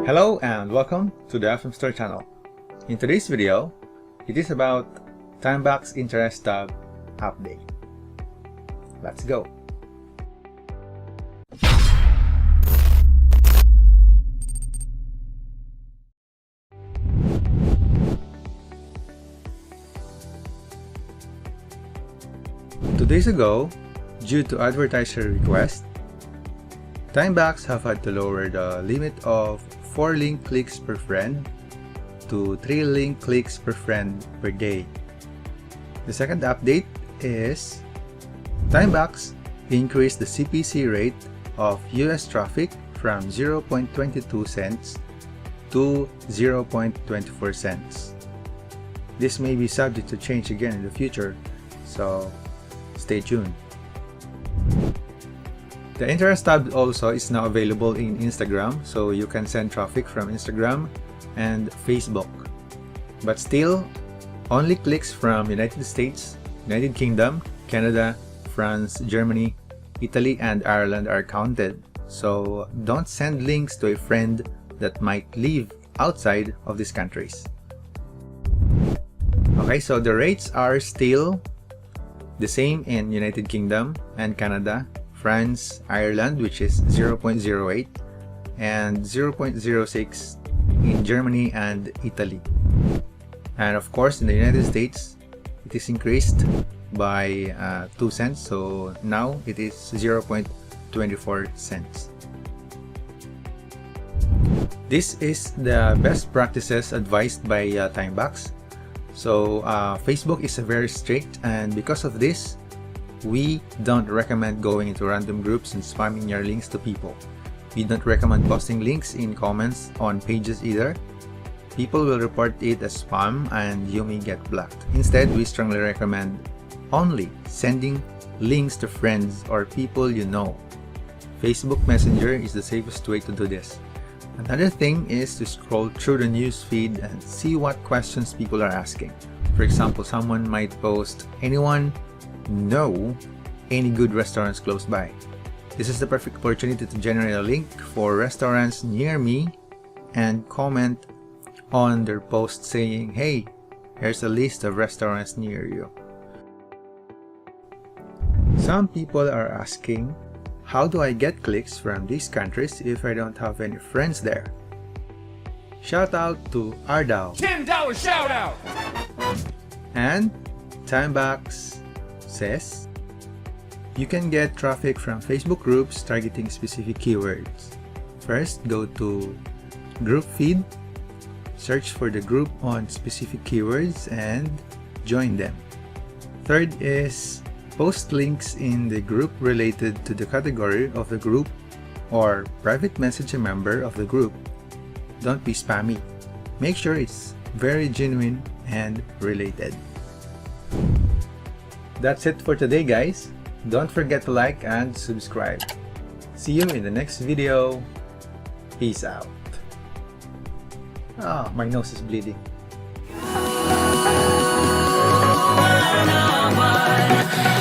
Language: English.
Hello and welcome to the FM Store channel. In today's video, it is about Timebox Interest Tab update. Let's go! Two days ago, due to advertiser request, Timebox have had to lower the limit of 4 link clicks per friend to 3 link clicks per friend per day. The second update is Timebox increased the CPC rate of US traffic from 0.22 cents to 0.24 cents. This may be subject to change again in the future, so stay tuned. The Interest tab also is now available in Instagram, so you can send traffic from Instagram and Facebook. But still, only clicks from United States, United Kingdom, Canada, France, Germany, Italy, and Ireland are counted. So don't send links to a friend that might live outside of these countries. Okay, so the rates are still the same in United Kingdom and Canada, France, Ireland, which is 0.08, and 0.06 in Germany and Italy. And of course, in the United States, it is increased by 2 cents, so now it is 0.24 cents. This is the best practices advised by Timebox. So Facebook is very strict, and because of this, we don't recommend going into random groups and spamming your links to people. We don't recommend posting links in comments on pages either. People will report it as spam and you may get blocked. Instead, we strongly recommend only sending links to friends or people you know. Facebook Messenger is the safest way to do this. Another thing is to scroll through the news feed and see what questions people are asking. For example, someone might post, "Anyone know any good restaurants close by?" This is the perfect opportunity to generate a link for restaurants near me and comment on their post saying, "Hey, here's a list of restaurants near you." Some people are asking, how do I get clicks from these countries if I don't have any friends there? Shout out to Ardao. $10 shout out! And Timebox says, you can get traffic from Facebook groups targeting specific keywords. First, go to group feed, search for the group on specific keywords and join them. Third is post links in the group related to the category of the group or private message a member of the group. Don't be spammy. Make sure it's very genuine and related. That's it for today, guys. Don't forget to like and subscribe. See you in the next video. Peace out. Ah, my nose is bleeding. One on one.